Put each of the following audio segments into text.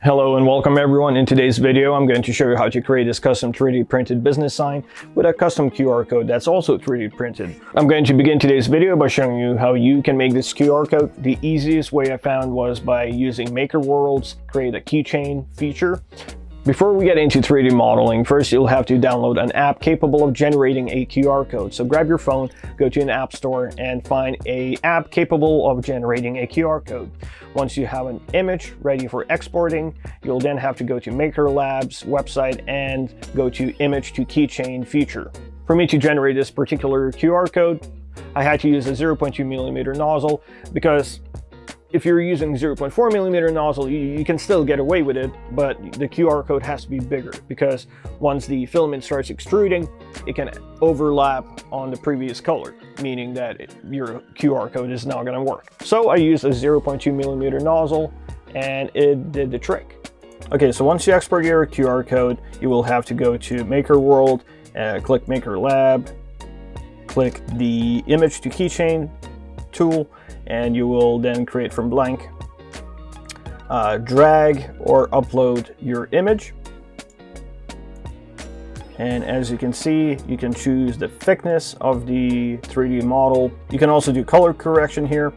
Hello and welcome everyone. In today's video, I'm going to show you how to create this custom 3D printed business sign with a custom QR code that's also 3D printed. I'm going to begin today's video by showing you how you can make this QR code. The easiest way I found was by using MakerWorld's create a keychain feature. Before we get into 3D modeling, first you'll have to download an app capable of generating a QR code. So grab your phone, go to an app store and find an app capable of generating a QR code. Once you have an image ready for exporting, you'll then have to go to MakerLab's website and go to image to keychain feature. For me to generate this particular QR code, I had to use a 0.2mm nozzle because if you're using 0.4mm nozzle, you can still get away with it, but the QR code has to be bigger because once the filament starts extruding, it can overlap on the previous color, meaning that your QR code is not going to work. So I used a 0.2mm nozzle and it did the trick. Okay, so once you export your QR code, you will have to go to MakerWorld, click MakerLab, click the image to keychain tool, and you will then create from blank, drag or upload your image. And as you can see, you can choose the thickness of the 3D model. You can also do color correction here.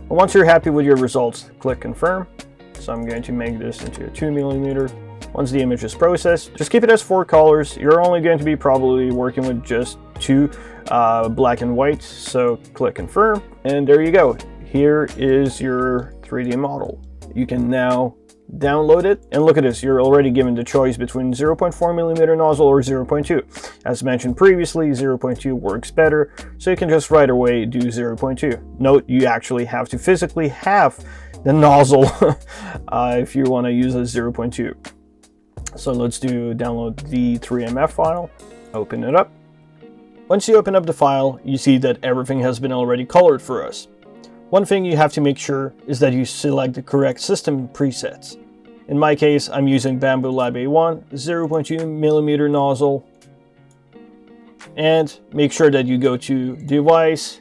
But once you're happy with your results, click confirm. So I'm going to make this into a 2mm. Once the image is processed, just keep it as 4 colors. You're only going to be probably working with just 2 black and white. So click confirm, and there you go. Here is your 3D model. You can now download it, and look at this, you're already given the choice between 0.4mm nozzle or 0.2. As mentioned previously, 0.2 works better, so you can just right away do 0.2. Note, you actually have to physically have the nozzle if you want to use a 0.2. So let's download the 3MF file, open it up. Once you open up the file, you see that everything has been already colored for us. One thing you have to make sure is that you select the correct system presets. In my case, I'm using Bambu Lab A1, 0.2mm nozzle, and make sure that you go to Device,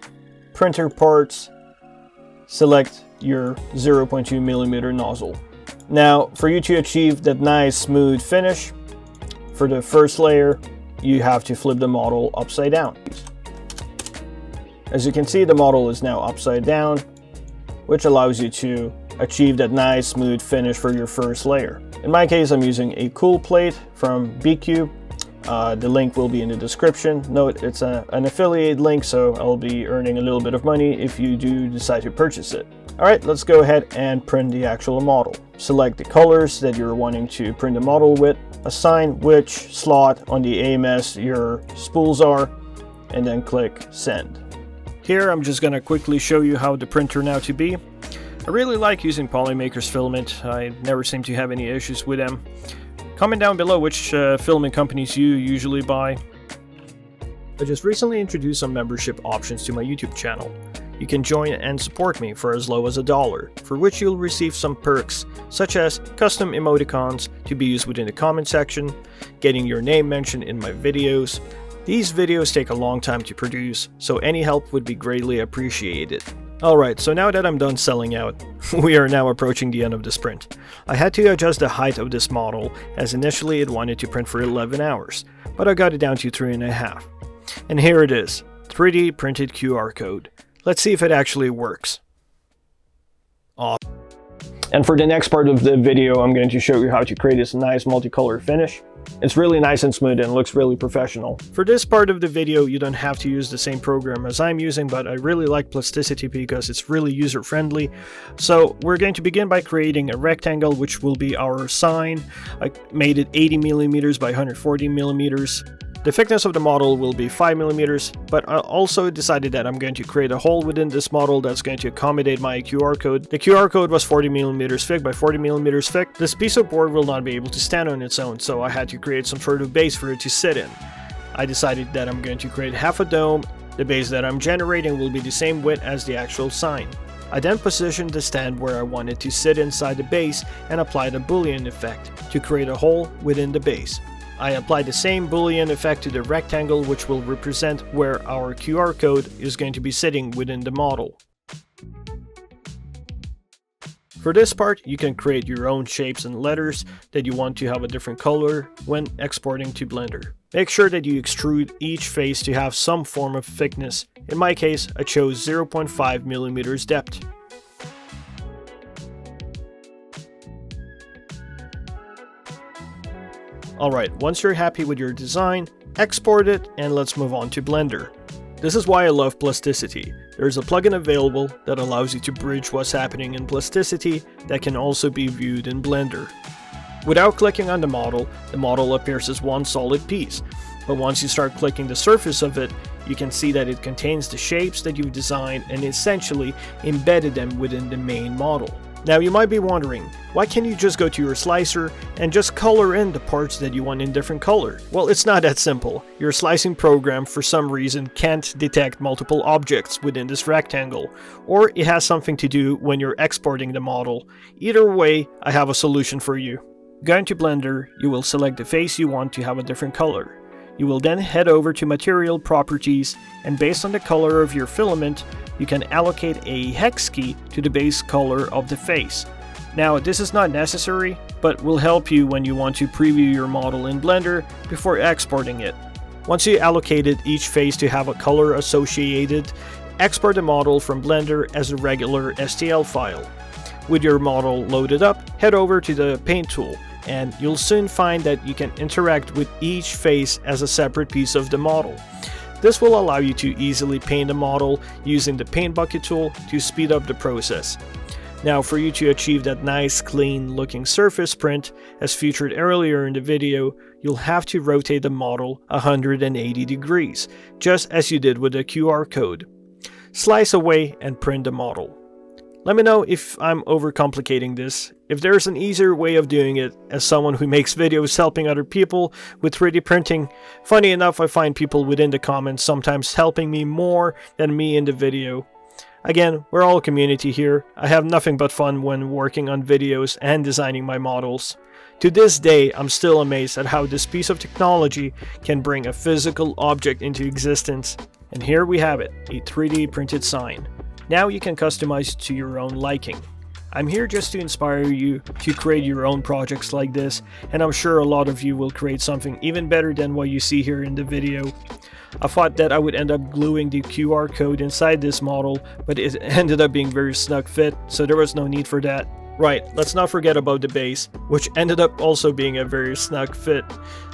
Printer Parts, select your 0.2mm nozzle. Now, for you to achieve that nice smooth finish, for the first layer, you have to flip the model upside down. As you can see, the model is now upside down, which allows you to achieve that nice smooth finish for your first layer. In my case, I'm using a cool plate from BIQU. The link will be in the description. Note, it's an affiliate link, so I'll be earning a little bit of money if you do decide to purchase it. Alright, let's go ahead and print the actual model. Select the colors that you're wanting to print the model with, assign which slot on the AMS your spools are, and then click send. Here I'm just gonna quickly show you how the print turned out to be. I really like using Polymaker's filament. I never seem to have any issues with them. Comment down below which filament companies you usually buy. I just recently introduced some membership options to my YouTube channel. You can join and support me for as low as $1, for which you'll receive some perks, such as custom emoticons to be used within the comment section, getting your name mentioned in my videos. These videos take a long time to produce, so any help would be greatly appreciated. Alright, so now that I'm done selling out, we are now approaching the end of the sprint. I had to adjust the height of this model, as initially it wanted to print for 11 hours, but I got it down to 3.5. And here it is, 3D printed QR code. Let's see if it actually works. Awesome. And for the next part of the video, I'm going to show you how to create this nice multicolor finish. It's really nice and smooth and looks really professional. For this part of the video, you don't have to use the same program as I'm using, but I really like Plasticity because it's really user-friendly. So we're going to begin by creating a rectangle, which will be our sign. I made it 80mm by 140mm. The thickness of the model will be 5mm, but I also decided that I'm going to create a hole within this model that's going to accommodate my QR code. The QR code was 40mm thick by 40mm thick. This piece of board will not be able to stand on its own, so I had to create some sort of base for it to sit in. I decided that I'm going to create half a dome. The base that I'm generating will be the same width as the actual sign. I then positioned the stand where I wanted to sit inside the base and applied a Boolean effect to create a hole within the base. I applied the same Boolean effect to the rectangle, which will represent where our QR code is going to be sitting within the model. For this part, you can create your own shapes and letters that you want to have a different color when exporting to Blender. Make sure that you extrude each face to have some form of thickness. In my case, I chose 0.5 millimeters depth. Alright, once you're happy with your design, export it and let's move on to Blender. This is why I love plasticity. There's a plugin available that allows you to bridge what's happening in plasticity that can also be viewed in Blender. Without clicking on the model appears as one solid piece, but once you start clicking the surface of it, you can see that it contains the shapes that you've designed and essentially embedded them within the main model. Now you might be wondering, why can't you just go to your slicer and just color in the parts that you want in different color? Well, it's not that simple. Your slicing program for some reason can't detect multiple objects within this rectangle, or it has something to do when you're exporting the model. Either way, I have a solution for you. Going to Blender, you will select the face you want to have a different color. You will then head over to Material Properties, and based on the color of your filament, you can allocate a hex key to the base color of the face. Now, this is not necessary, but will help you when you want to preview your model in Blender before exporting it. Once you allocated each face to have a color associated, export the model from Blender as a regular STL file. With your model loaded up, head over to the Paint tool, and you'll soon find that you can interact with each face as a separate piece of the model. This will allow you to easily paint a model using the Paint Bucket tool to speed up the process. Now, for you to achieve that nice, clean looking surface print, as featured earlier in the video, you'll have to rotate the model 180 degrees, just as you did with the QR code. Slice away and print the model. Let me know if I'm overcomplicating this. If there's an easier way of doing it, as someone who makes videos helping other people with 3D printing, funny enough, I find people within the comments sometimes helping me more than me in the video. Again, we're all a community here. I have nothing but fun when working on videos and designing my models. To this day, I'm still amazed at how this piece of technology can bring a physical object into existence. And here we have it, a 3D printed sign. Now you can customize it to your own liking. I'm here just to inspire you to create your own projects like this, and I'm sure a lot of you will create something even better than what you see here in the video. I thought that I would end up gluing the QR code inside this model, but it ended up being very snug fit, so there was no need for that. Right, let's not forget about the base, which ended up also being a very snug fit.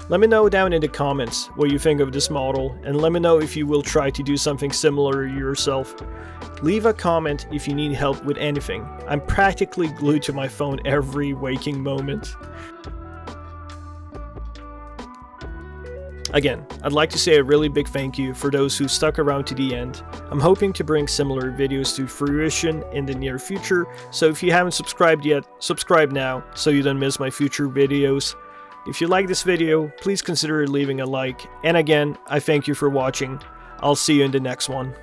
Let me know down in the comments what you think of this model, and let me know if you will try to do something similar yourself. Leave a comment if you need help with anything. I'm practically glued to my phone every waking moment. Again, I'd like to say a really big thank you for those who stuck around to the end. I'm hoping to bring similar videos to fruition in the near future, so if you haven't subscribed yet, subscribe now so you don't miss my future videos. If you like this video, please consider leaving a like, and again, I thank you for watching. I'll see you in the next one.